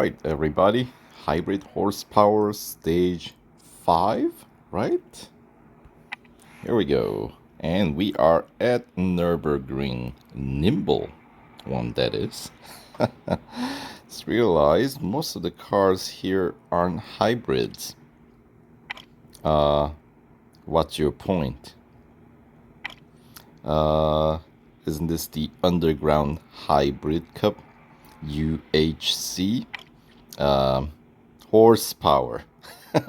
right, everybody. Hybrid horsepower stage 5, right? Here we go. And we are at Nürburgring. Nimble one, that is. Just realized most of the cars here aren't hybrids. What's your point? Isn't this the Underground Hybrid Cup? UHC? Horsepower.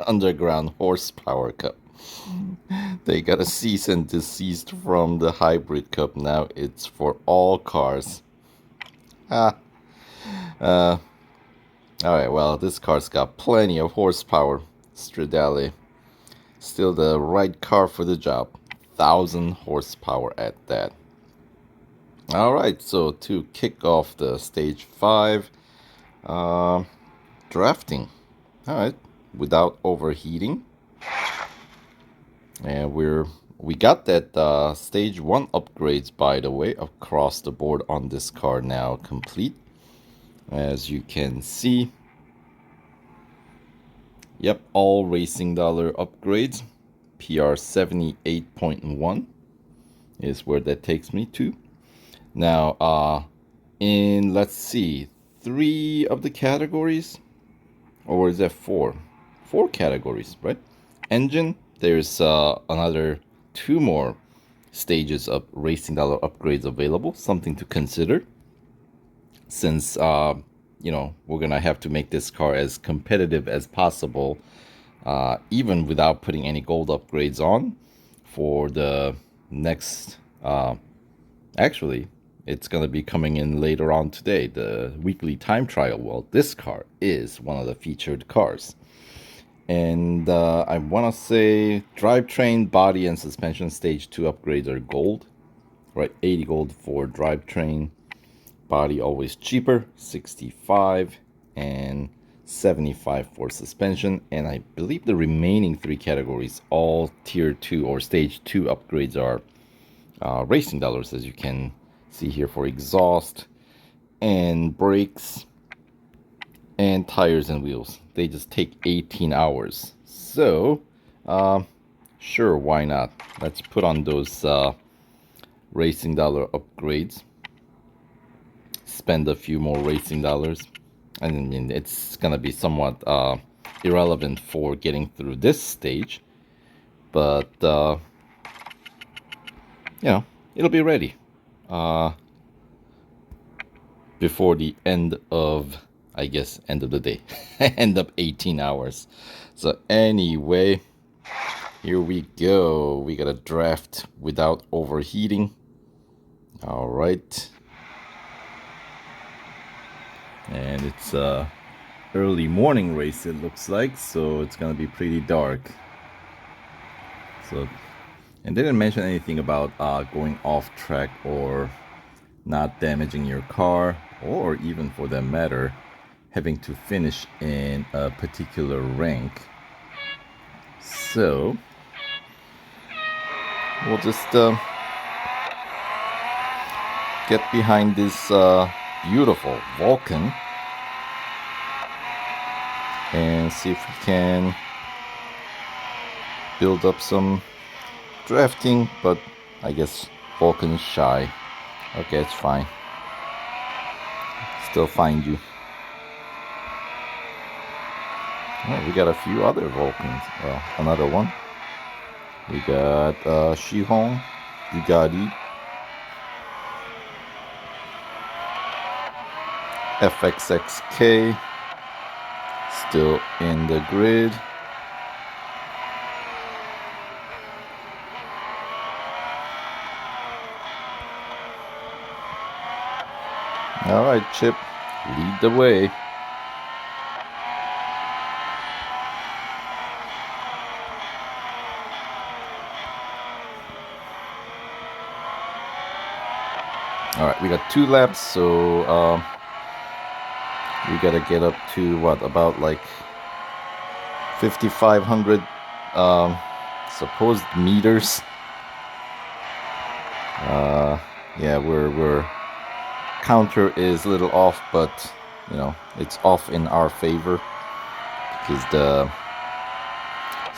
Underground Horsepower Cup. They got a cease and desist from the Hybrid Cup. Now it's for all cars. Alright, well, this car's got plenty of horsepower. Stradale. Still the right car for the job. 1,000 horsepower at that. Alright, so to kick off the stage 5, drafting. Alright, without overheating. And we got that stage 1 upgrades, by the way, across the board on this car now complete. As you can see. Yep, all racing dollar upgrades. PR 78.1 is where that takes me to. Now, in, let's see, 3 of the categories, or is that 4? 4 categories, right? Engine, there's another 2 more stages of racing dollar upgrades available. Something to consider, since you know, we're gonna have to make this car as competitive as possible, even without putting any gold upgrades on for the next. Actually, it's gonna be coming in later on today, the weekly time trial. Well, this car is one of the featured cars. And I want to say drivetrain, body, and suspension stage 2 upgrades are gold. Right, 80 gold for drivetrain. Body always cheaper, 65, and 75 for suspension. And I believe the remaining 3 categories, all tier 2 or stage 2 upgrades, are racing dollars, as you can see here, for exhaust and brakes and tires and wheels. They just take 18 hours. So, sure, why not? Let's put on those racing dollar upgrades. Spend a few more racing dollars. I mean, it's gonna be somewhat irrelevant for getting through this stage, but you know, it'll be ready before the end of, I guess, end of the day. End of 18 hours. So anyway, here we go. We got a draft without overheating. All right. And it's a early morning race, it looks like, so it's gonna be pretty dark. So, and they didn't mention anything about going off track or not damaging your car, or even, for that matter, having to finish in a particular rank. So we'll just get behind this beautiful Vulcan and see if we can build up some drafting, but I guess Vulcan's shy. Okay, it's fine. Still find you. Oh, we got a few other Vulcans. Well, another one. We got Shihong, Bugatti, FXXK, still in the grid. All right, Chip, lead the way. All right, we got 2 laps, so we gotta get up to what, about like 5,500 supposed meters. Yeah, we're counter is a little off, but you know, it's off in our favor because the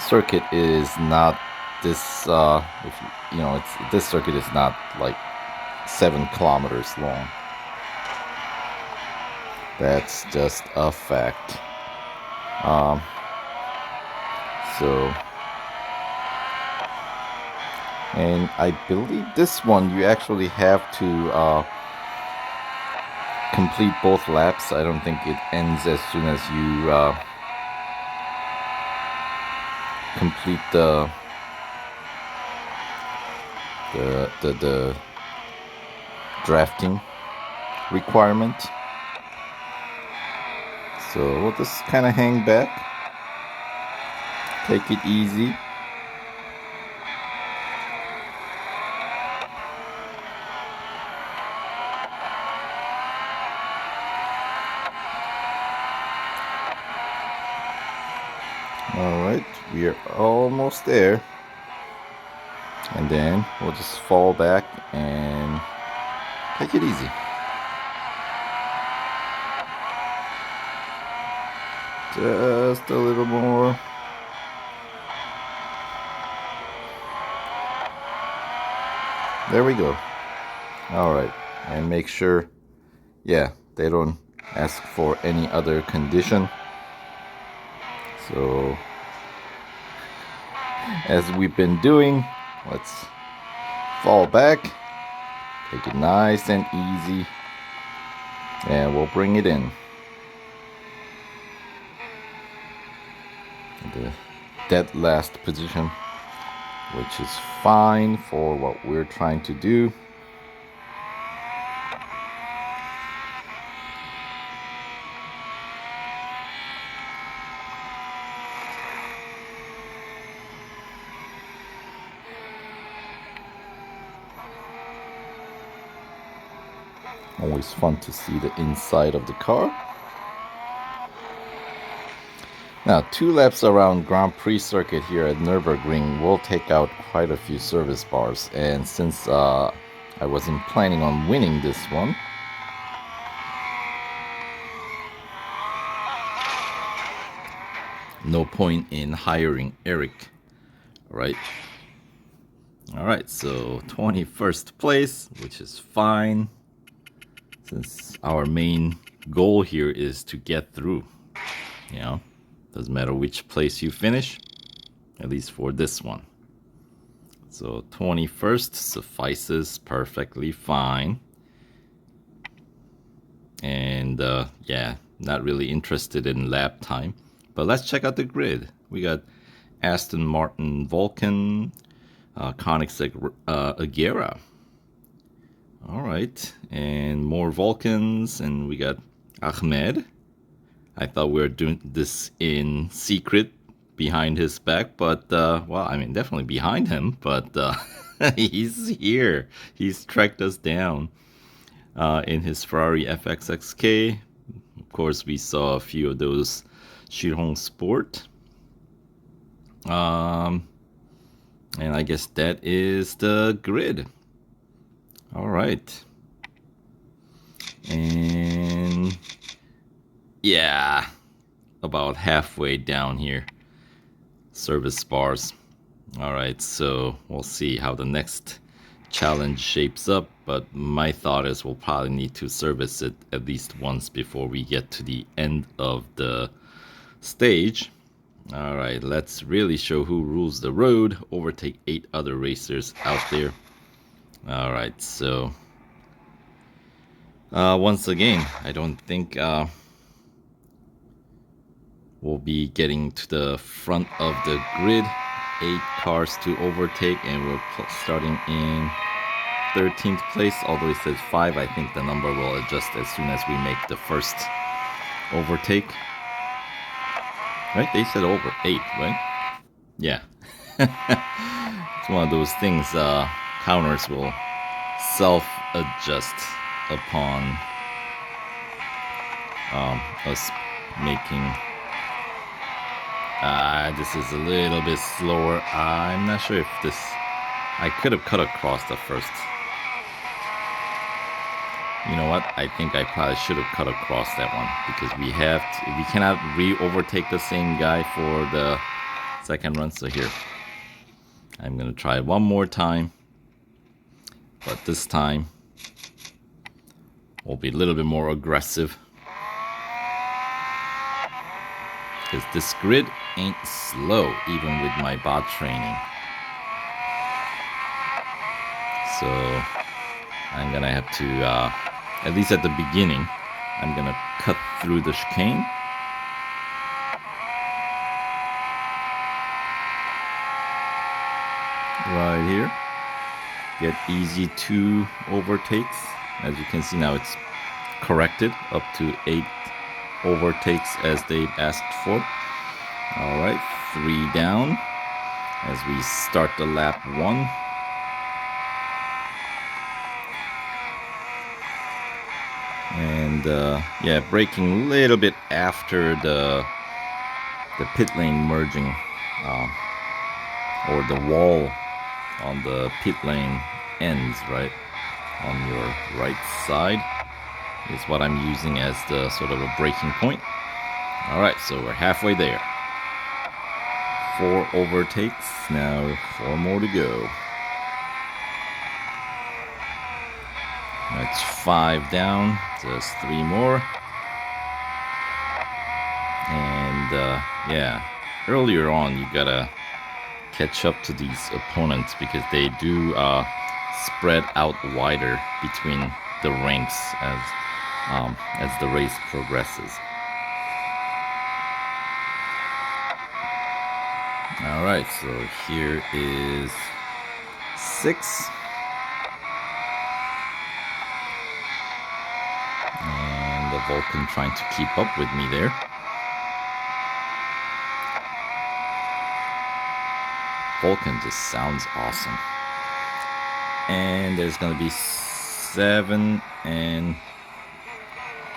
circuit is not this if you know, it's this circuit is not like 7 kilometers long. That's just a fact. So, and I believe this one you actually have to complete both laps. I don't think it ends as soon as you complete the drafting requirement. So we'll just kind of hang back, take it easy. Alright, we are almost there. And then we'll just fall back and take it easy. Just a little more. There we go. Alright, and make sure, yeah, they don't ask for any other condition. So, as we've been doing, let's fall back, take it nice and easy, and we'll bring it in. The dead last position, which is fine for what we're trying to do. Always fun to see the inside of the car. Now, 2 laps around Grand Prix circuit here at Nürburgring will take out quite a few service bars, and since I wasn't planning on winning this one, no point in hiring Eric, right? Alright, so 21st place, which is fine, since our main goal here is to get through, you know? Doesn't matter which place you finish, at least for this one. So 21st suffices perfectly fine. And yeah, not really interested in lap time. But let's check out the grid. We got Aston Martin Vulcan, Koenigsegg Agera. All right, and more Vulcans, and we got Ahmed. I thought we were doing this in secret behind his back, but, well, I mean, definitely behind him, but he's here. He's tracked us down in his Ferrari FXXK. Of course, we saw a few of those Shirong Sport. And I guess that is the grid. All right. And yeah, about halfway down here. Service bars. All right, so we'll see how the next challenge shapes up, but my thought is we'll probably need to service it at least once before we get to the end of the stage. All right, let's really show who rules the road, overtake 8 other racers out there. All right, so once again, I don't think we'll be getting to the front of the grid. 8 cars to overtake, and we're starting in 13th place, although it says 5. I think the number will adjust as soon as we make the first overtake. Right? They said over 8, right? Yeah. It's one of those things, counters will self-adjust upon us making... this is a little bit slower. I'm not sure if this... I could have cut across the first You know what? I think I probably should have cut across that one because we cannot re-overtake the same guy for the second run. So here, I'm gonna try one more time, but this time we'll be a little bit more aggressive because this grid ain't slow even with my bot training. So I'm gonna have to, at least at the beginning, I'm gonna cut through the chicane. Right here. Get easy 2 overtakes. As you can see now it's corrected up to 8 overtakes as they asked for. Alright, 3 down as we start the lap 1. And yeah, braking a little bit after the pit lane merging, or the wall on the pit lane ends, right on your right side, is what I'm using as the sort of a braking point. Alright, so we're halfway there. 4 overtakes, now 4 more to go. That's 5 down, just 3 more. And yeah, earlier on you gotta catch up to these opponents because they do spread out wider between the ranks as the race progresses. Alright, so here is 6. And the Vulcan trying to keep up with me there. Vulcan just sounds awesome. And there's gonna be 7, and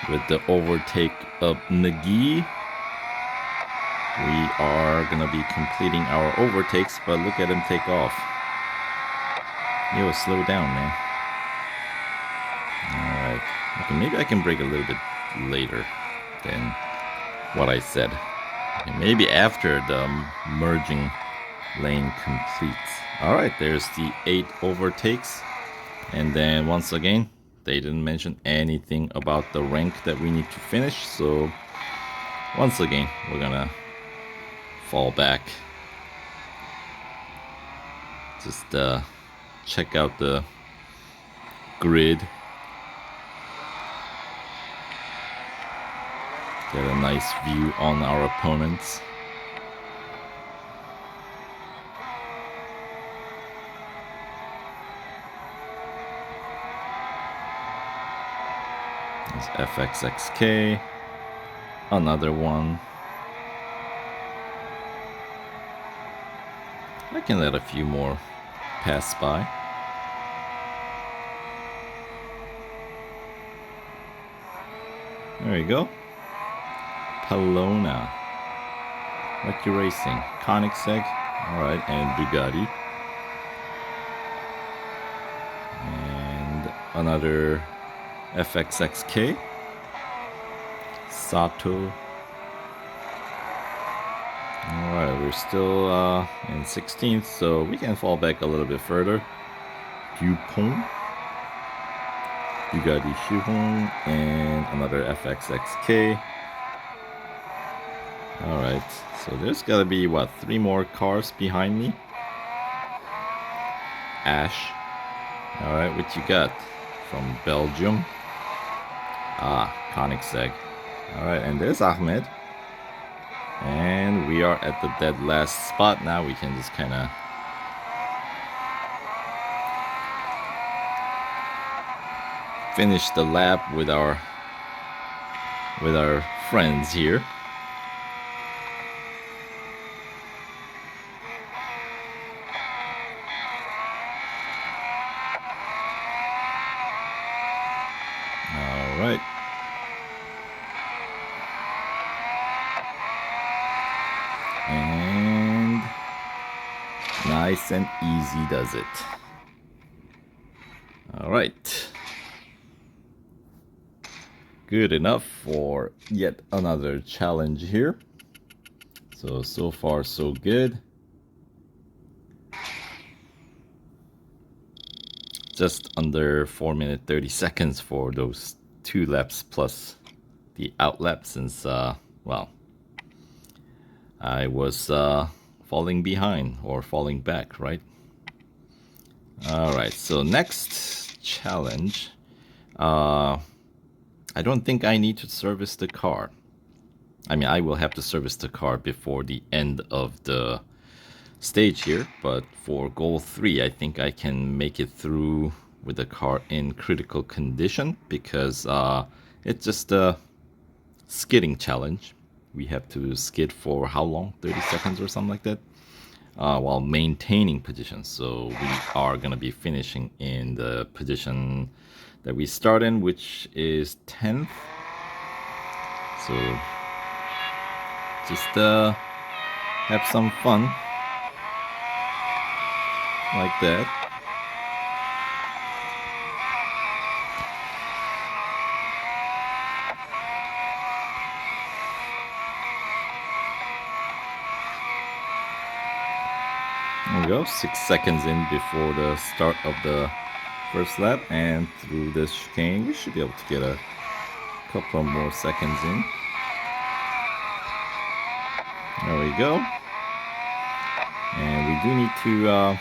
with the overtake of McGee, we are gonna be completing our overtakes, but look at him take off. Yo, slow down, man. Alright. Okay, maybe I can brake a little bit later than what I said. Okay, maybe after the merging lane completes. Alright, there's the 8 overtakes. And then once again, they didn't mention anything about the rank that we need to finish. So once again, we're gonna fall back. Just check out the grid. Get a nice view on our opponents. There's FXXK, another one. I can let a few more pass by. There you go. Palona. Lucky Racing. Koenigsegg. Alright, and Bugatti. And another FXXK. Sato. Alright, we're still in 16th, so we can fall back a little bit further. Dupont. Bugatti Chiron, and another FXXK. Alright, so there's gotta be, what, 3 more cars behind me? Ash. Alright, what you got? From Belgium. Ah, Koenigsegg. Alright, and there's Ahmed. And we are at the dead last spot now. We can just kind of finish the lap with our friends here. All right. And nice and easy does it. All right. good enough for yet another challenge here. So far so good. Just under 4 minutes 30 seconds for those 2 laps plus the out lap, since well, I was falling behind or falling back, right? Alright, so next challenge. I don't think I need to service the car. I mean, I will have to service the car before the end of the stage here, but for goal 3, I think I can make it through with the car in critical condition, because it's just a skidding challenge. We have to skid for how long? 30 seconds or something like that, while maintaining position. So we are gonna be finishing in the position that we start in, which is 10th. So just have some fun like that. There we go, 6 seconds in before the start of the first lap, and through this chicane we should be able to get a couple more seconds in. There we go. And we do need to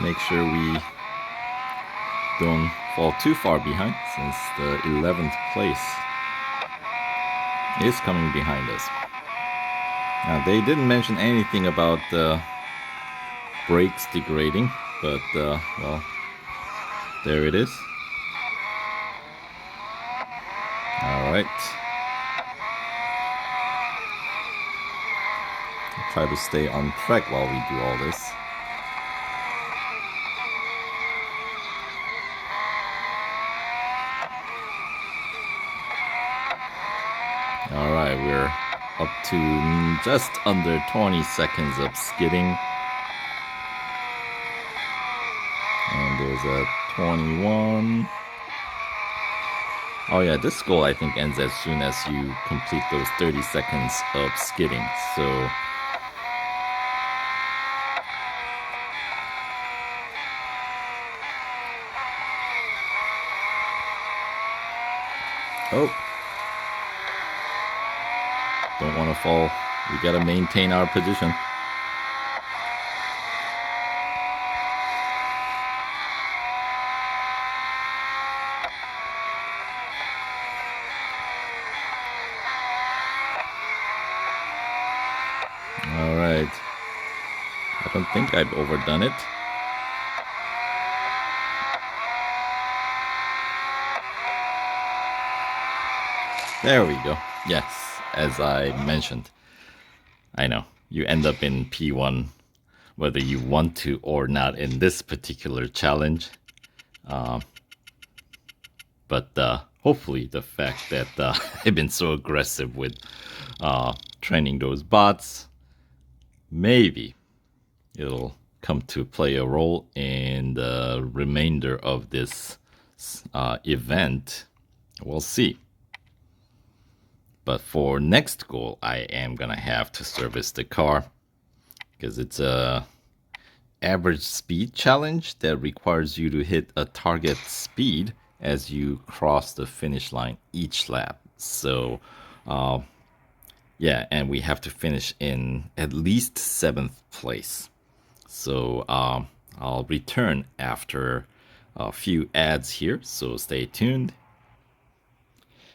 make sure we don't fall too far behind, since the 11th place is coming behind us. Now, they didn't mention anything about brakes degrading, but well, there it is. Alright. Try to stay on track while we do all this. Alright, we're up to just under 20 seconds of skidding. And there's a 21. Oh yeah, this goal I think ends as soon as you complete those 30 seconds of skidding. So oh, don't want to fall. We gotta maintain our position. Alright. I don't think I've overdone it. There we go. Yes, as I mentioned. I know, you end up in P1 whether you want to or not in this particular challenge. But hopefully the fact that I've been so aggressive with training those bots, maybe it'll come to play a role in the remainder of this event. We'll see. But for next goal, I am gonna have to service the car, because it's a average speed challenge that requires you to hit a target speed as you cross the finish line each lap. So yeah, and we have to finish in at least 7th place. So I'll return after a few ads here, so stay tuned